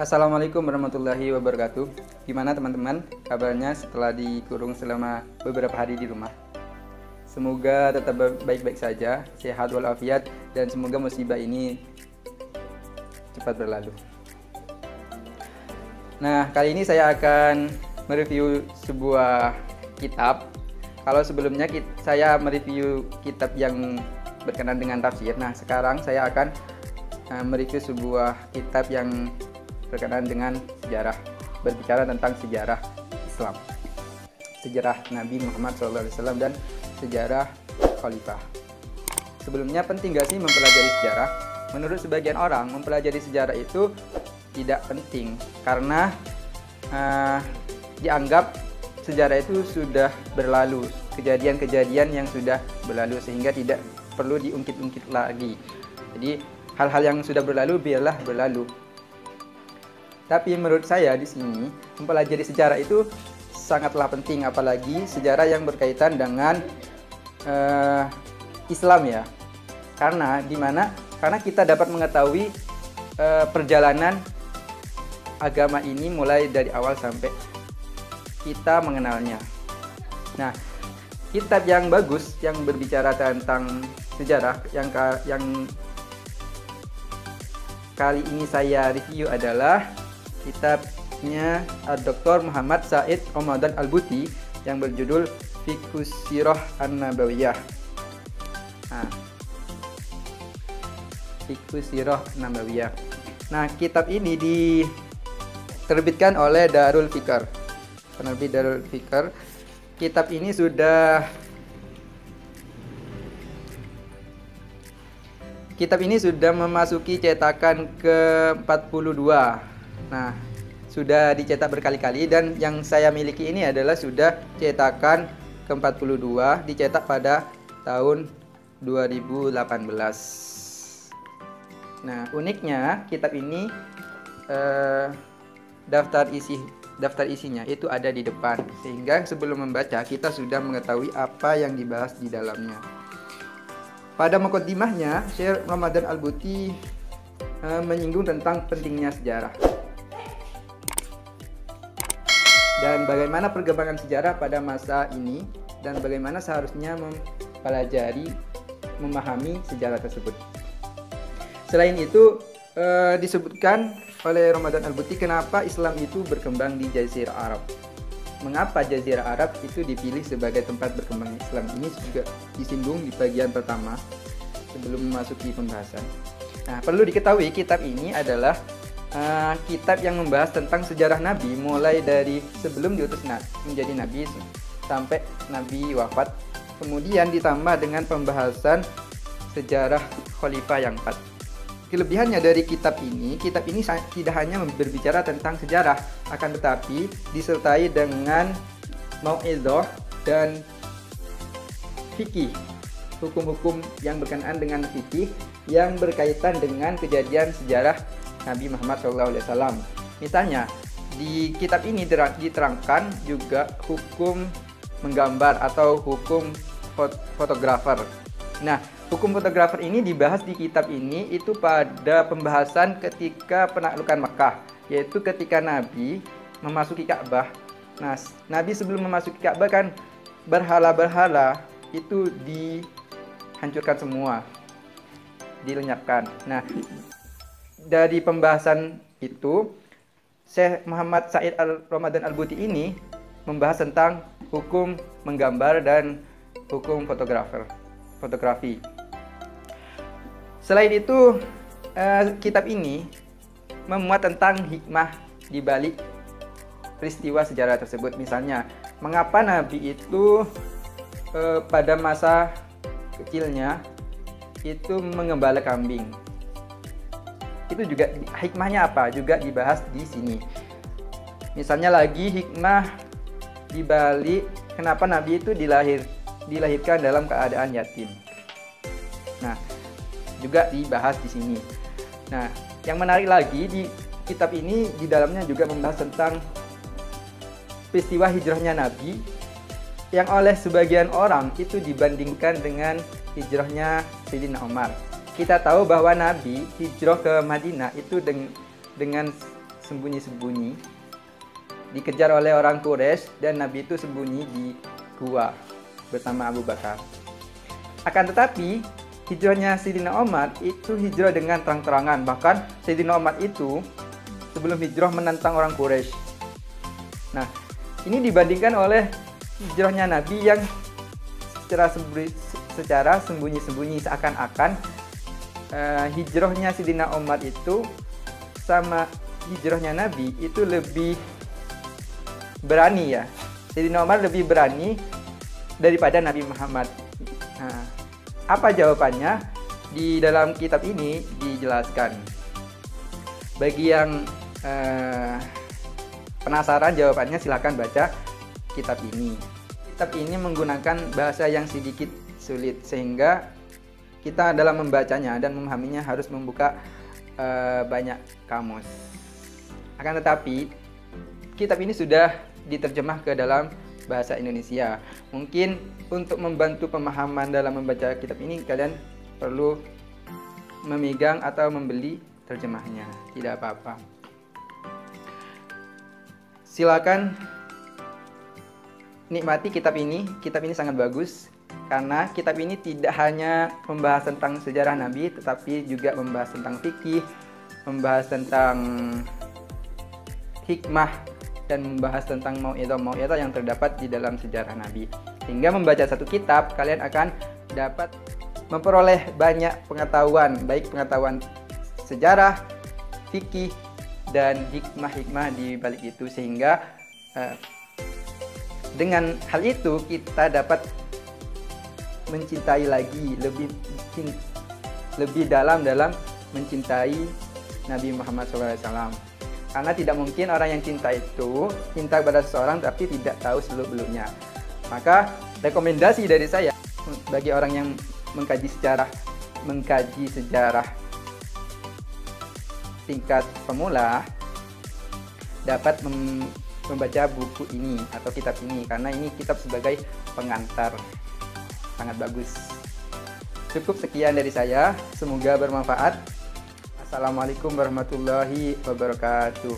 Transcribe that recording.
Assalamualaikum warahmatullahi wabarakatuh. Gimana teman-teman kabarnya setelah dikurung selama beberapa hari di rumah? Semoga tetap baik-baik saja, sehat walafiat, dan semoga musibah ini cepat berlalu. Nah, kali ini saya akan mereview sebuah kitab. Kalau sebelumnya saya mereview kitab yang berkenaan dengan tafsir. Nah, sekarang saya akan mereview sebuah kitab yang berkenaan dengan sejarah, berbicara tentang sejarah Islam, sejarah Nabi Muhammad SAW dan sejarah Khalifah. Sebelumnya, penting gak sih mempelajari sejarah? Menurut sebagian orang, mempelajari sejarah itu tidak penting karena dianggap sejarah itu sudah berlalu, kejadian-kejadian yang sudah berlalu sehingga tidak perlu diungkit-ungkit lagi. Jadi hal-hal yang sudah berlalu biarlah berlalu. Tapi menurut saya di sini mempelajari sejarah itu sangatlah penting, apalagi sejarah yang berkaitan dengan Islam ya. Karena kita dapat mengetahui perjalanan agama ini mulai dari awal sampai kita mengenalnya. Nah, kitab yang bagus yang berbicara tentang sejarah yang kali ini saya review adalah kitabnya Dr. Muhammad Said Ramadan Al-Buti yang berjudul Fiqhus Sirah An-Nabawiyah. Fiqhus Sirah An-Nabawiyah. Nah, kitab ini diterbitkan oleh Darul Fikr. Penerbit Darul Fikr. Kitab ini sudah memasuki cetakan ke-42. Nah, sudah dicetak berkali-kali dan yang saya miliki ini adalah sudah cetakan ke-42, dicetak pada tahun 2018. Nah, uniknya kitab ini daftar isinya itu ada di depan, sehingga sebelum membaca kita sudah mengetahui apa yang dibahas di dalamnya. Pada mukaddimahnya, Syekh Ramadan Al-Buti menyinggung tentang pentingnya sejarah dan bagaimana perkembangan sejarah pada masa ini dan bagaimana seharusnya mempelajari, memahami sejarah tersebut. Selain itu, disebutkan oleh Ramadan Al-Buti kenapa Islam itu berkembang di Jazirah Arab. Mengapa Jazirah Arab itu dipilih sebagai tempat berkembang Islam, ini juga disinggung di bagian pertama sebelum memasuki pembahasan. Nah, perlu diketahui kitab ini adalah kitab yang membahas tentang sejarah Nabi mulai dari sebelum diutus menjadi Nabi sampai Nabi wafat. Kemudian ditambah dengan pembahasan sejarah Khalifah yang 4. Kelebihannya dari kitab ini tidak hanya berbicara tentang sejarah, akan tetapi disertai dengan mau'izah dan fikih, hukum-hukum yang berkenaan dengan fikih yang berkaitan dengan kejadian sejarah Nabi Muhammad SAW. Misalnya, di kitab ini diterangkan juga hukum menggambar atau hukum fotografer. Nah, hukum fotografer ini dibahas di kitab ini itu pada pembahasan ketika penaklukan Makkah, yaitu ketika Nabi memasuki Ka'bah. Nah, Nabi sebelum memasuki Ka'bah kan berhala-berhala itu dihancurkan semua, dilenyapkan. Nah, dari pembahasan itu, Syekh Muhammad Said Ramadan Al-Buti ini membahas tentang hukum menggambar dan hukum fotografi. Selain itu, kitab ini memuat tentang hikmah di balik peristiwa sejarah tersebut. Misalnya, mengapa Nabi itu pada masa kecilnya itu mengembala kambing. Itu juga hikmahnya apa? Juga dibahas di sini. Misalnya lagi hikmah di balik kenapa Nabi itu dilahirkan dalam keadaan yatim. Nah, juga dibahas di sini. Nah, yang menarik lagi di kitab ini di dalamnya juga membahas tentang peristiwa hijrahnya Nabi yang oleh sebagian orang itu dibandingkan dengan hijrahnya Sayyidina Umar. Kita tahu bahwa Nabi hijrah ke Madinah itu dengan sembunyi-sembunyi, dikejar oleh orang Quraisy, dan Nabi itu sembunyi di gua bersama Abu Bakar. Akan tetapi hijrahnya Sayyidina Umar itu hijrah dengan terang-terangan. Bahkan Sayyidina Umar itu sebelum hijrah menentang orang Quraisy. Nah, ini dibandingkan oleh hijrahnya Nabi yang secara sembunyi-sembunyi, seakan-akan hijrahnya Sayyidina Umar itu sama hijrahnya Nabi itu lebih berani ya. Sayyidina Umar lebih berani daripada Nabi Muhammad. Nah, apa jawabannya? Di dalam kitab ini dijelaskan. Bagi yang penasaran jawabannya, silahkan baca kitab ini. Kitab ini menggunakan bahasa yang sedikit sulit, sehingga kita dalam membacanya dan memahaminya harus membuka banyak kamus. Akan tetapi kitab ini sudah diterjemah ke dalam bahasa Indonesia. Mungkin untuk membantu pemahaman dalam membaca kitab ini, kalian perlu memegang atau membeli terjemahnya. Tidak apa-apa. Silakan nikmati kitab ini. Kitab ini sangat bagus karena kitab ini tidak hanya membahas tentang sejarah Nabi, tetapi juga membahas tentang fikih, membahas tentang hikmah, dan membahas tentang mau'izah yang terdapat di dalam sejarah Nabi. Hingga membaca satu kitab, kalian akan dapat memperoleh banyak pengetahuan, baik pengetahuan sejarah, fikih, dan hikmah-hikmah di balik itu. Sehingga dengan hal itu kita dapat mencintai lagi, lebih dalam mencintai Nabi Muhammad SAW. Karena tidak mungkin orang yang cinta kepada seseorang tapi tidak tahu seluk-beluknya. Maka rekomendasi dari saya bagi orang yang mengkaji sejarah tingkat pemula, dapat membaca buku ini atau kitab ini, karena ini kitab sebagai pengantar. Sangat bagus. Cukup sekian dari saya, semoga bermanfaat. Assalamualaikum warahmatullahi wabarakatuh.